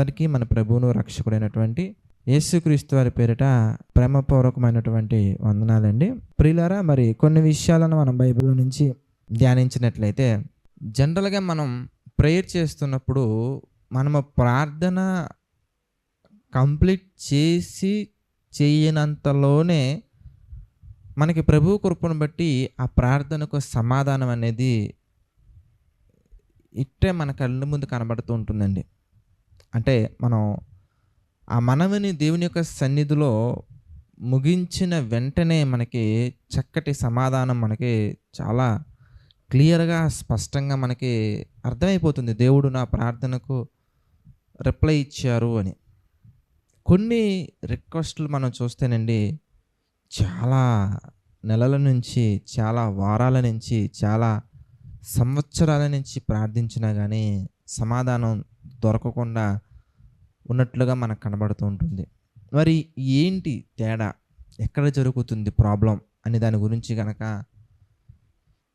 అందరికీ మన ప్రభువును రక్షకుడైనటువంటి యేసుక్రీస్తు వారి పేరిట ప్రేమపూర్వకమైనటువంటి వందనాలండి. ప్రియులారా, మరి కొన్ని విషయాలను మనం బైబిల్ నుంచి ధ్యానించినట్లయితే, జనరల్గా మనం ప్రేయర్ చేస్తున్నప్పుడు మనము ప్రార్థన కంప్లీట్ చేసి చేయనంతలోనే మనకి ప్రభు కృపను బట్టి ఆ ప్రార్థనకు సమాధానం అనేది ఇట్టే మన కళ్ళ ముందు కనబడుతూ ఉంటుందండి. అంటే మనం ఆ మనవిని దేవుని యొక్క సన్నిధిలో ముగించిన వెంటనే మనకి చక్కటి సమాధానం మనకి చాలా క్లియర్గా స్పష్టంగా మనకి అర్థమైపోతుంది, దేవుడు నా ప్రార్థనకు రిప్లై ఇచ్చారు అని. కొన్ని రిక్వెస్ట్లు మనం చూస్తేనండి, చాలా నెలల నుంచి, చాలా వారాల నుంచి, చాలా సంవత్సరాల నుంచి ప్రార్థించినా కానీ సమాధానం దొరకకుండా ఉన్నట్లుగా మనకు కనబడుతూ ఉంటుంది. మరి ఏంటి తేడా, ఎక్కడ జరుగుతుంది ప్రాబ్లం అని దాని గురించి కనుక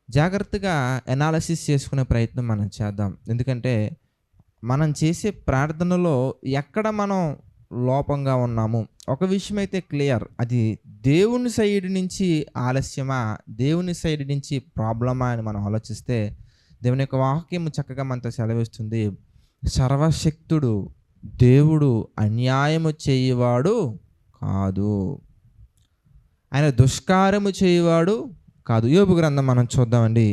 జాగ్రత్తగా ఎనాలిసిస్ చేసుకునే ప్రయత్నం మనం చేద్దాం. ఎందుకంటే మనం చేసే ప్రార్థనలో ఎక్కడ మనం లోపంగా ఉన్నాము, ఒక విషయం అయితే క్లియర్, అది దేవుని సైడ్ నుంచి ఆలస్యమా, దేవుని సైడ్ నుంచి ప్రాబ్లమా అని మనం ఆలోచిస్తే దేవుని యొక్క వాక్యం చక్కగా మనతో సెలవిస్తుంది. సర్వశక్తుడు దేవుడు అన్యాయము చేయవాడు కాదు, ఆయన దుష్కార్యము చేయవాడు కాదు. యోబు గ్రంథం మనం చూద్దామండి.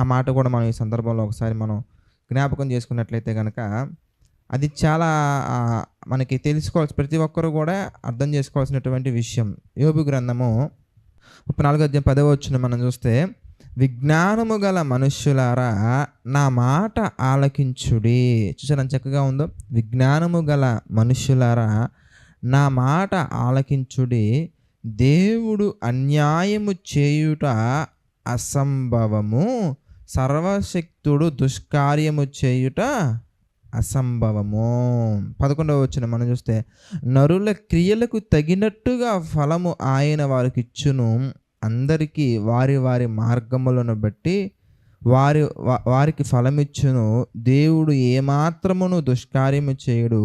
ఆ మాట కూడా మనం ఈ సందర్భంలో ఒకసారి మనం జ్ఞాపకం చేసుకున్నట్లయితే కనుక అది చాలా మనకి తెలుసుకోవాల్సి, ప్రతి ఒక్కరు కూడా అర్థం చేసుకోవాల్సినటువంటి విషయం. యోబు గ్రంథము 34:10 మనం చూస్తే, విజ్ఞానము గల మనుష్యులారా నా మాట ఆలకించుడి. చూసారా చక్కగా ఉందో, విజ్ఞానము గల మనుష్యులారా నా మాట ఆలకించుడి, దేవుడు అన్యాయము చేయుట అసంభవము, సర్వశక్తుడు దుష్కార్యము చేయుట అసంభవము. 11 మనం చూస్తే, నరుల క్రియలకు తగినట్టుగా ఫలము ఆయన వారికి ఇచ్చును, అందరికీ వారి వారి మార్గములను బట్టి వారికి ఫలమిచ్చును, దేవుడు ఏమాత్రమును దుష్కార్యము చేయుడు,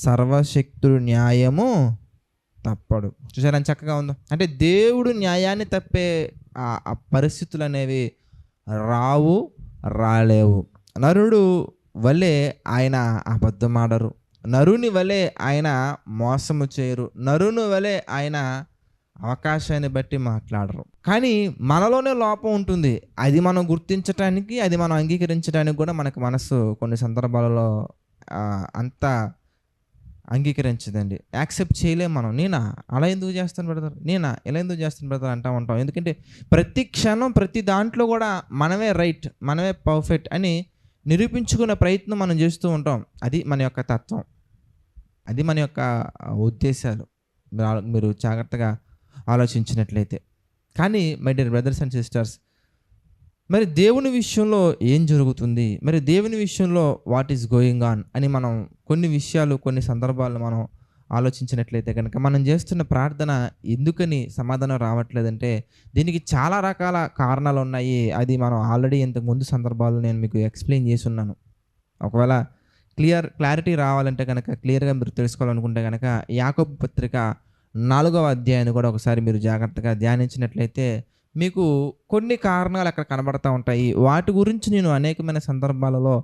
సర్వశక్తుడు న్యాయము తప్పడు. చూసారా చక్కగా ఉందో, అంటే దేవుడు న్యాయాన్ని తప్పే ఆ పరిస్థితులు అనేవి రాలేవు. నరుడు వలె ఆయన అబద్ధమాడరు, నరుని వలె ఆయన మోసము చేయరు, నరుని వలె ఆయన అవకాశాన్ని బట్టి మాట్లాడరు. కానీ మనలోనే లోపం ఉంటుంది, అది మనం గుర్తించటానికి, అది మనం అంగీకరించడానికి కూడా మనకు మనసు కొన్ని సందర్భాలలో అంత అంగీకరించదండి, యాక్సెప్ట్ చేయలేము మనం. నేనా అలా ఎందుకు చేస్తాను బ్రదర్, నేనా ఇలా ఎందుకు చేస్తాను బ్రదర్ అంటూ ఉంటాం. ఎందుకంటే ప్రతి క్షణం ప్రతి దాంట్లో కూడా మనమే రైట్, మనమే పర్ఫెక్ట్ అని నిరూపించుకునే ప్రయత్నం మనం చేస్తూ ఉంటాం. అది మన యొక్క తత్వం, అది మన యొక్క ఉద్దేశాలు, మీరు జాగ్రత్తగా ఆలోచించినట్లయితే. కానీ my dear brothers and sisters, మరి దేవుని విషయంలో ఏం జరుగుతుంది, మరి దేవుని విషయంలో వాట్ ఈస్ గోయింగ్ ఆన్ అని మనం కొన్ని విషయాలు, కొన్ని సందర్భాలు మనం ఆలోచించినట్లయితే కనుక, మనం చేస్తున్న ప్రార్థన ఎందుకని సమాధానం రావట్లేదంటే దీనికి చాలా రకాల కారణాలు ఉన్నాయి. అది మనం ఆల్రెడీ ఇంతకుముందు సందర్భాలు నేను మీకు ఎక్స్ప్లెయిన్ చేసి ఉన్నాను. ఒకవేళ క్లారిటీ రావాలంటే కనుక, క్లియర్గా మీరు తెలుసుకోవాలనుకుంటే కనుక యాకోబు పత్రిక 4వ అధ్యాయాన్ని కూడా ఒకసారి మీరు జాగ్రత్తగా ధ్యానించినట్లయితే మీకు కొన్ని కారణాలు అక్కడ కనబడతా ఉంటాయి. వాటి గురించి నేను అనేకమైన సందర్భాలలో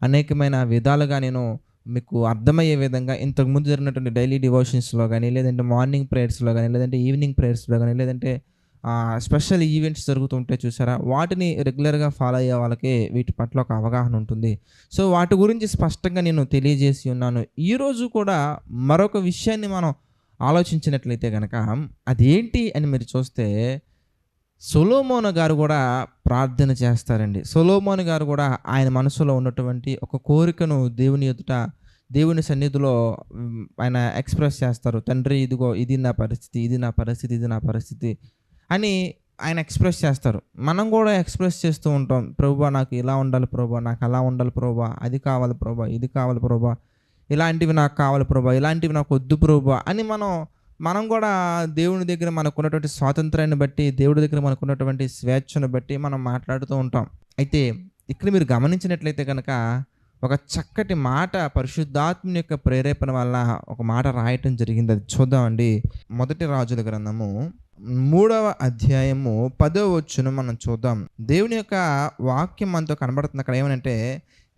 అనేకమైన విధాలుగా నేను మీకు అర్థమయ్యే విధంగా ఇంతకుముందు జరిగినటువంటి డైలీ డివోషన్స్లో కానీ, లేదంటే మార్నింగ్ ప్రేయర్స్లో కానీ, లేదంటే ఈవినింగ్ ప్రేయర్స్లో కానీ, లేదంటే స్పెషల్ ఈవెంట్స్ జరుగుతుంటే చూసారా, వాటిని రెగ్యులర్గా ఫాలో అయ్యే వాళ్ళకి వీటి పట్ల ఒక అవగాహన ఉంటుంది. సో వాటి గురించి స్పష్టంగా నేను తెలియజేసి ఉన్నాను. ఈరోజు కూడా మరొక విషయాన్ని మనం ఆలోచించినట్లయితే కనుక అదేంటి అని మీరు చూస్తే, సొలొమోను గారు కూడా ప్రార్థన చేస్తారండి. సొలొమోను గారు కూడా ఆయన మనసులో ఉన్నటువంటి ఒక కోరికను దేవుని ఎదుట, దేవుని సన్నిధిలో ఆయన ఎక్స్ప్రెస్ చేస్తారు. తండ్రి, ఇదిగో ఇది నా పరిస్థితి, ఇది నా పరిస్థితి, ఇది నా పరిస్థితి అని ఆయన ఎక్స్ప్రెస్ చేస్తారు. మనం కూడా ఎక్స్ప్రెస్ చేస్తూ ఉంటాం, ప్రభువా నాకు ఇలా ఉండాలి ప్రభువా, నాకు అలా ఉండాలి ప్రభువా, అది కావాలి ప్రభువా, ఇది కావాలి ప్రభువా, ఇలాంటివి నాకు కావాలి ప్రభువా, ఇలాంటివి నాకు వద్దు ప్రభువా అని మనం కూడా దేవుని దగ్గర మనకున్నటువంటి స్వాతంత్రాన్ని బట్టి, దేవుడి దగ్గర మనకున్నటువంటి స్వేచ్ఛను బట్టి మనం మాట్లాడుతూ ఉంటాం. అయితే ఇక్కడ మీరు గమనించినట్లయితే కనుక ఒక చక్కటి మాట పరిశుద్ధాత్మని యొక్క ప్రేరేపణ వల్ల ఒక మాట రాయటం జరిగింది. అది చూద్దామండి. మొదటి రాజుల గ్రంథము 3వ అధ్యాయము 10వ వచనం మనం చూద్దాం. దేవుని యొక్క వాక్యం మనతో కనబడుతుంది. అక్కడ ఏమనంటే,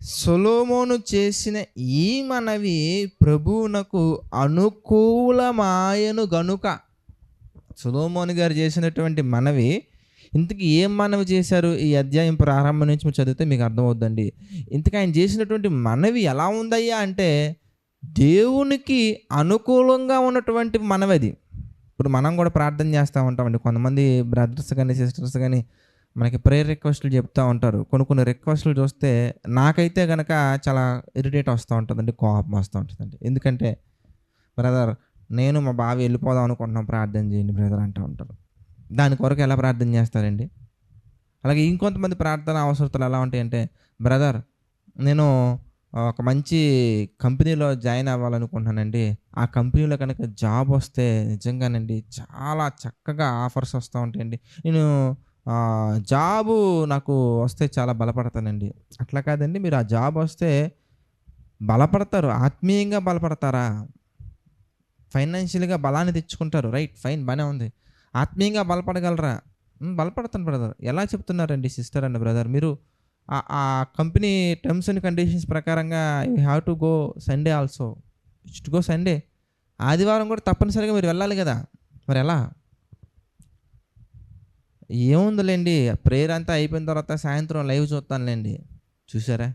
సొలొమోను చేసిన ఈ మనవి ప్రభువునకు అనుకూలమాయను గనుక. సొలొమోను గారు చేసినటువంటి మనవి, ఇంతకీ ఏం మనవి చేశారు? ఈ అధ్యాయం ప్రారంభం నుంచి మీరు చదివితే మీకు అర్థమవుద్దండి. ఇంతకీ ఆయన చేసినటువంటి మనవి ఎలా ఉందయ్యా అంటే, దేవునికి అనుకూలంగా ఉన్నటువంటి మనవి అది. ఇప్పుడు మనం కూడా ప్రార్థన చేస్తూ ఉంటామండి. కొంతమంది బ్రదర్స్ కానీ సిస్టర్స్ కానీ మనకి ప్రేయర్ రిక్వెస్ట్లు చెప్తూ ఉంటారు. కొన్ని రిక్వెస్ట్లు చూస్తే నాకైతే కనుక చాలా ఇరిటేట్ వస్తూ ఉంటుందండి, కోపం వస్తూ ఉంటుందండి. ఎందుకంటే, బ్రదర్ నేను మా బావ వెళ్ళిపోదాం అనుకుంటున్నాం, ప్రార్థన చేయండి బ్రదర్ అంటూ ఉంటారు. దాని కొరకు ఎలా ప్రార్థన చేస్తారండి? అలాగే ఇంకొంతమంది ప్రార్థన అవసరతలు ఎలా ఉంటాయంటే, బ్రదర్ నేను ఒక మంచి కంపెనీలో జాయిన్ అవ్వాలనుకుంటున్నానండి, ఆ కంపెనీలో కనుక జాబ్ వస్తే నిజంగానండి చాలా చక్కగా ఆఫర్స్ వస్తూ ఉంటాయండి, నేను జాబు నాకు వస్తే చాలా బలపడతానండి. అట్లా కాదండి, మీరు ఆ జాబ్ వస్తే బలపడతారు, ఆత్మీయంగా బలపడతారా? ఫైనాన్షియల్గా బలాన్ని తెచ్చుకుంటారు, రైట్, ఫైన్, బాగానే ఉంది. ఆత్మీయంగా బలపడగలరా? బలపడతాను బ్రదర్. ఎలా చెప్తున్నారండి సిస్టర్ అండ్ బ్రదర్? మీరు ఆ కంపెనీ టర్మ్స్ అండ్ కండిషన్స్ ప్రకారంగా you have to go Sunday also, to go Sunday, ఆదివారం కూడా తప్పనిసరిగా మీరు వెళ్ళాలి కదా, మరి ఎలా? ఏముందిలేండి, ప్రేయర్ అంతా అయిపోయిన తర్వాత సాయంత్రం లైవ్ చూస్తానులేండి. చూసారా,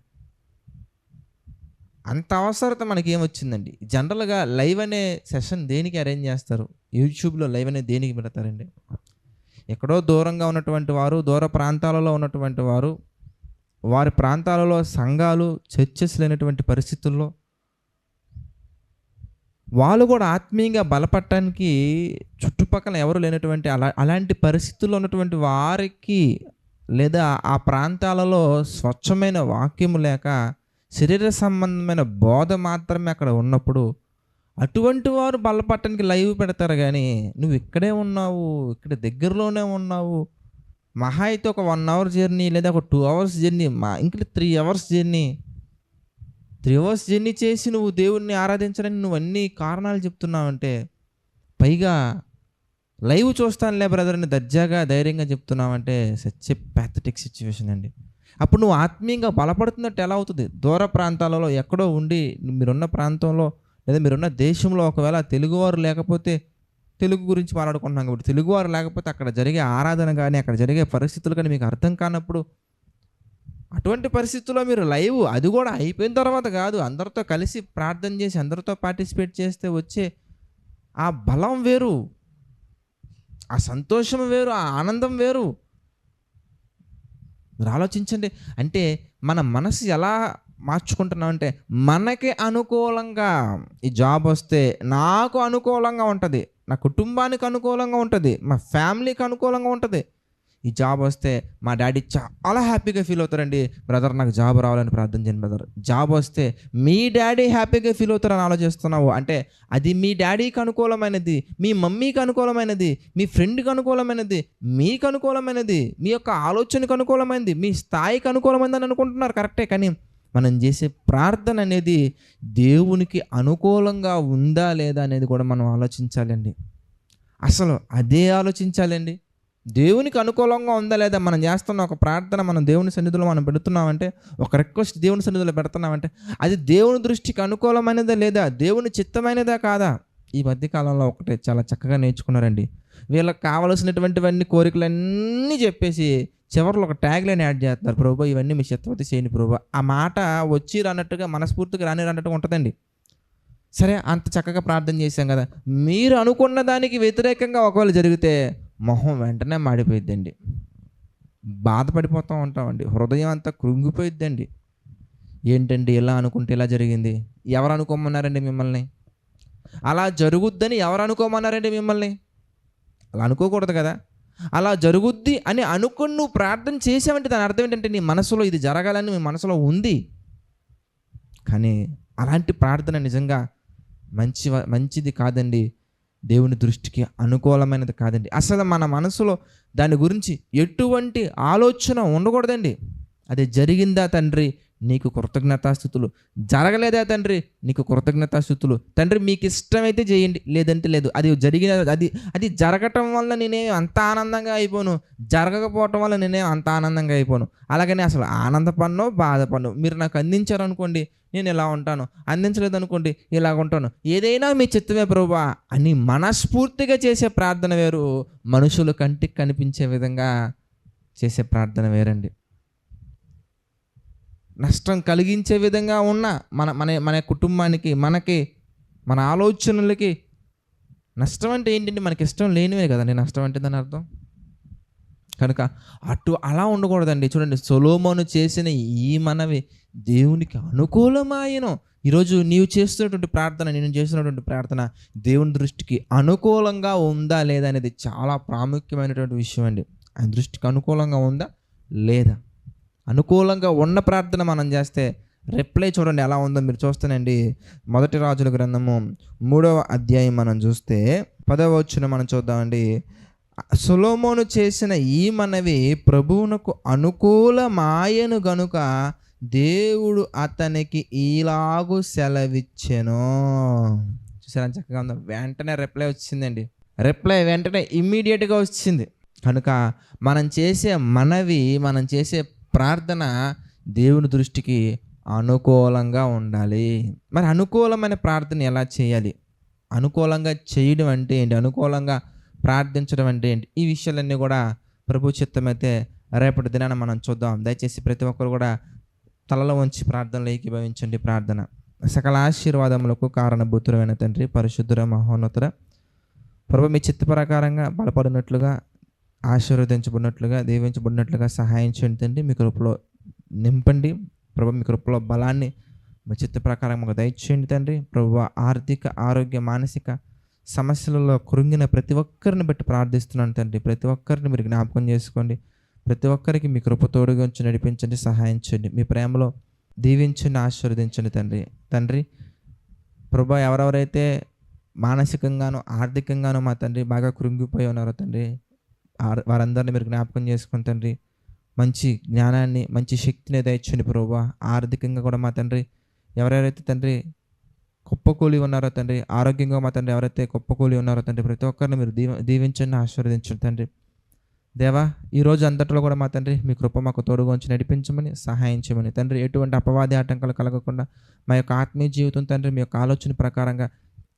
అంత అవసరత మనకి ఏమొచ్చిందండి? జనరల్గా లైవ్ అనే సెషన్ దేనికి అరేంజ్ చేస్తారు? యూట్యూబ్లో లైవ్ అనేది దేనికి పెడతారండి? ఎక్కడో దూరంగా ఉన్నటువంటి వారు, దూర ప్రాంతాలలో ఉన్నటువంటి వారు, వారి ప్రాంతాలలో సంఘాలు, చర్చెస్ లేనటువంటి పరిస్థితుల్లో వాళ్ళు కూడా ఆత్మీయంగా బలపడటానికి చుట్టుపక్కల ఎవరు లేనటువంటి అలాంటి పరిస్థితుల్లో ఉన్నటువంటి వారికి, లేదా ఆ ప్రాంతాలలో స్వచ్ఛమైన వాక్యము లేక శరీర సంబంధమైన బోధ మాత్రమే అక్కడ ఉన్నప్పుడు అటువంటి వారు బలపడటానికి లైవ్ పెడతారు. కానీ నువ్వు ఇక్కడే ఉన్నావు, ఇక్కడ దగ్గరలోనే ఉన్నావు, మహా అయితే ఒక 1 అవర్ జర్నీ లేదా ఒక 2 అవర్స్ జర్నీ, ఇంకా 3 అవర్స్ జర్నీ, 3 అవర్స్ జర్నీ చేసి నువ్వు దేవుణ్ణి ఆరాధించడానికి నువ్వు అన్ని కారణాలు చెప్తున్నావంటే, పైగా లైవ్ చూస్తానులే బ్రదర్ అని దర్జాగా ధైర్యంగా చెప్తున్నావంటే సచ్ ఎ ప్యాథటిక్ సిచ్యువేషన్ అండి. అప్పుడు నువ్వు ఆత్మీయంగా బలపడుతున్నట్టు ఎలా అవుతుంది? దూర ప్రాంతాలలో ఎక్కడో ఉండి మీరున్న ప్రాంతంలో లేదా మీరున్న దేశంలో ఒకవేళ తెలుగువారు లేకపోతే, తెలుగు గురించి మాట్లాడుకుంటున్నాం కాబట్టి, తెలుగువారు లేకపోతే అక్కడ జరిగే ఆరాధన కానీ అక్కడ జరిగే పరిస్థితులు కానీ మీకు అర్థం కానప్పుడు, అటువంటి పరిస్థితుల్లో మీరు లైవ్, అది కూడా అయిపోయిన తర్వాత కాదు, అందరితో కలిసి ప్రార్థన చేసి అందరితో పార్టిసిపేట్ చేస్తే వచ్చే ఆ బలం వేరు, ఆ సంతోషం వేరు, ఆ ఆనందం వేరు. మీరు ఆలోచించండి. అంటే మన మనసు ఎలా మార్చుకుంటున్నామంటే, మనకి అనుకూలంగా ఈ జాబ్ వస్తే నాకు అనుకూలంగా ఉంటుంది, నా కుటుంబానికి అనుకూలంగా ఉంటుంది, మా ఫ్యామిలీకి అనుకూలంగా ఉంటుంది. ఈ జాబ్ వస్తే మా డాడీ చాలా హ్యాపీగా ఫీల్ అవుతారండి, బ్రదర్ నాకు జాబ్ రావాలని ప్రార్థన చేయండి బ్రదర్. జాబ్ వస్తే మీ డాడీ హ్యాపీగా ఫీల్ అవుతారని ఆలోచిస్తున్నావు అంటే, అది మీ డాడీకి అనుకూలమైనది, మీ మమ్మీకి అనుకూలమైనది, మీ ఫ్రెండ్కి అనుకూలమైనది, మీకు అనుకూలమైనది, మీ యొక్క ఆలోచనకు అనుకూలమైనది, మీ స్థాయికి అనుకూలమైనది అనుకుంటున్నారు. కరెక్టే, కానీ మనం చేసే ప్రార్థన అనేది దేవునికి అనుకూలంగా ఉందా లేదా అనేది కూడా మనం ఆలోచించాలండి. అసలు అదే ఆలోచించాలండి. దేవునికి అనుకూలంగా ఉందా లేదా మనం చేస్తున్న ఒక ప్రార్థన, మనం దేవుని సన్నిధిలో మనం పెడుతున్నామంటే, ఒక రిక్వెస్ట్ దేవుని సన్నిధిలో పెడుతున్నామంటే, అది దేవుని దృష్టికి అనుకూలమైనదా లేదా, దేవుని చిత్తమైనదా కాదా? ఈ మధ్యకాలంలో ఒకటే చాలా చక్కగా నేర్చుకున్నారండి. వీళ్ళకి కావలసినటువంటివన్నీ కోరికలన్నీ చెప్పేసి చివరిలో ఒక ట్యాగ్ లైన్ యాడ్ చేస్తున్నారు, ప్రభు ఇవన్నీ మీ చిత్తవతి చేయని ప్రభు. ఆ మాట వచ్చి రానట్టుగా, మనస్ఫూర్తిగా రానట్టుగా ఉంటుందండి. సరే, అంత చక్కగా ప్రార్థన చేశాం కదా, మీరు అనుకున్న దానికి వ్యతిరేకంగా ఒకవేళ జరిగితే మొహం వెంటనే మాడిపోయిద్దండి, బాధపడిపోతూ ఉంటామండి, హృదయం అంతా కృంగిపోయిద్దండి. ఏంటండి ఇలా అనుకుంటే ఇలా జరిగింది, ఎవరు అనుకోమన్నారండి మిమ్మల్ని? అలా జరుగుద్దని ఎవరు అనుకోమన్నారండి మిమ్మల్ని? అలా అనుకోకూడదు కదా. అలా జరుగుద్ది అని అనుకుని నువ్వు ప్రార్థన చేసావంటే దాని అర్థం ఏంటంటే, నీ మనసులో ఇది జరగాలని మీ మనసులో ఉంది. కానీ అలాంటి ప్రార్థన నిజంగా మంచిది కాదండి, దేవుని దృష్టికి అనుకూలమైనది కాదండి. అసలు మన మనసులో దాని గురించి ఎటువంటి ఆలోచన ఉండకూడదండి. అది జరిగిందా తండ్రి, నీకు కృతజ్ఞతాస్థుతులు. జరగలేదా తండ్రి, నీకు కృతజ్ఞతాస్థుతులు. తండ్రి మీకు ఇష్టమైతే చేయండి, లేదంటే లేదు. అది జరిగిన అది జరగటం వల్ల నేనేం అంత ఆనందంగా అయిపోను, జరగకపోవటం వల్ల నేనేం అంత ఆనందంగా అయిపోను. అలాగని అసలు ఆనందపడనో బాధపడను. మీరు నాకు అందించారనుకోండి, నేను ఇలా ఉంటాను. అందించలేదనుకోండి, ఇలాగ ఉంటాను. ఏదైనా మీ చిత్తమే ప్రభువా అని మనస్ఫూర్తిగా చేసే ప్రార్థన వేరు, మనుషులు కంటికి కనిపించే విధంగా చేసే ప్రార్థన వేరండి. నష్టం కలిగించే విధంగా ఉన్న మన మన మన కుటుంబానికి, మనకి, మన ఆలోచనలకి నష్టం అంటే ఏంటంటే మనకి ఇష్టం లేనివే కదండి నష్టం అంటే దాని అర్థం. కనుక అలా ఉండకూడదండి. చూడండి, సొలొమోను చేసిన ఈ మనవి దేవునికి అనుకూలమాయెను. ఈరోజు నీవు చేస్తున్నటువంటి ప్రార్థన, నేను చేస్తున్నటువంటి ప్రార్థన దేవుని దృష్టికి అనుకూలంగా ఉందా లేదా అనేది చాలా ప్రాముఖ్యమైనటువంటి విషయం అండి. ఆయన దృష్టికి అనుకూలంగా ఉందా లేదా? అనుకూలంగా ఉన్న ప్రార్థన మనం చేస్తే రిప్లై చూడండి ఎలా ఉందో మీరు చూస్తేనండి. మొదటి రాజుల గ్రంథము 3వ అధ్యాయం మనం చూస్తే 10వ వచనం మనం చూద్దామండి. సొలొమోను చేసిన ఈ మనవి ప్రభువునకు అనుకూలమాయెను గనుక దేవుడు అతనికి ఈలాగు సెలవిచ్చెను. చూసారా చక్కగా ఉందో? వెంటనే రిప్లై వచ్చిందండి. రిప్లై వెంటనే ఇమ్మీడియట్గా వచ్చింది. కనుక మనం చేసే మనవి, మనం చేసే ప్రార్థన దేవుని దృష్టికి అనుకూలంగా ఉండాలి. మరి అనుకూలమైన ప్రార్థన ఎలా చేయాలి? అనుకూలంగా చేయడం అంటే ఏంటి? అనుకూలంగా ప్రార్థించడం అంటే ఏంటి? ఈ విషయాలన్నీ కూడా ప్రభు చిత్తమైతే రేపటి దినాన మనం చూద్దాం. దయచేసి ప్రతి ఒక్కరు కూడా తలలో వంచి ప్రార్థనలో ఏకీభవించండి. ప్రార్థన. సకల ఆశీర్వాదములకు కారణభూతుడైన తండ్రి, పరిశుద్ధుర, మహోన్నతుడ ప్రభు, మీ చిత్త ప్రకారంగా బలపడినట్లుగా, ఆశీర్వదించబడినట్లుగా, దీవించబడినట్లుగా సహాయం చేయండి తండ్రి. మీ కృపలో నింపండి ప్రభు. మీ కృపలో బలాన్ని మీ చిత్త ప్రకారం మాకు దయచేయండి తండ్రి. ప్రభు, ఆర్థిక, ఆరోగ్య, మానసిక సమస్యలలో కృంగిన ప్రతి ఒక్కరిని బట్టి ప్రార్థిస్తున్నాను తండ్రి. ప్రతి ఒక్కరిని మీరు జ్ఞాపకం చేసుకోండి. ప్రతి ఒక్కరికి మీ కృప తోడుగా ఉంచి నడిపించండి, సహాయం చేయండి. మీ ప్రేమలో దీవించండి, ఆశీర్వదించండి తండ్రి. తండ్రి ప్రభు, ఎవరెవరైతే మానసికంగానూ ఆర్థికంగానూ మా తండ్రి బాగా కృంగిపోయి ఉన్నారో తండ్రి, వారందరినీ మీరు జ్ఞాపకం చేసుకుని తండ్రి, మంచి జ్ఞానాన్ని, మంచి శక్తిని దయచేయండి ప్రభువా. ఆర్థికంగా కూడా మా తండ్రి ఎవరెవరైతే తండ్రి కుప్పకూలి ఉన్నారో తండ్రి, ఆరోగ్యంగా మా తండ్రి ఎవరైతే కుప్పకూలి ఉన్నారో తండ్రి, ప్రతి ఒక్కరిని మీరు దీవించండి, ఆశీర్వదించండి తండ్రి. దేవా, ఈరోజు అంతట్లో కూడా మా తండ్రి మీ కృప మాకు తోడుగా ఉంచి నడిపించమని, సహాయం చేయమని తండ్రి. ఎటువంటి అపవాది ఆటంకాలు కలగకుండా మా యొక్క ఆత్మీయ జీవితం తండ్రి మీ యొక్క ఆలోచన ప్రకారంగా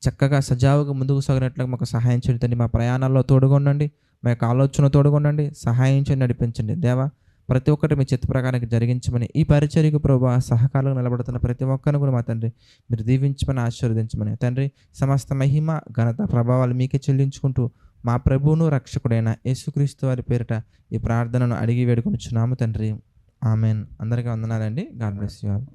చక్కగా సజావుగా ముందుకు సాగినట్లుగా మాకు సహాయం చేయండి తండ్రి. మా ప్రయాణాల్లో తోడుగా ఉండండి, మా యొక్క ఆలోచన తోడుగా ఉండండి, సహాయం చేయండి, నడిపించండి. దేవా, ప్రతి ఒక్కటి మీ చిత్త ప్రకారానికి జరిగించమని, ఈ పరిచర్యకు ప్రభువా సహకారంగా నిలబడుతున్న ప్రతి ఒక్కరిని కూడా మా తండ్రి మీరు దీవించమని, ఆశీర్వదించమని తండ్రి. సమస్త మహిమ, ఘనత, ప్రభావాలు మీకే చెల్లించుకుంటూ మా ప్రభువును రక్షకుడైన యేసుక్రీస్తు వారి పేరిట ఈ ప్రార్థనను అడిగి వేడుకొనుచున్నాము తండ్రి. ఆమెన్. అందరికీ వందనాలండి. God bless you all.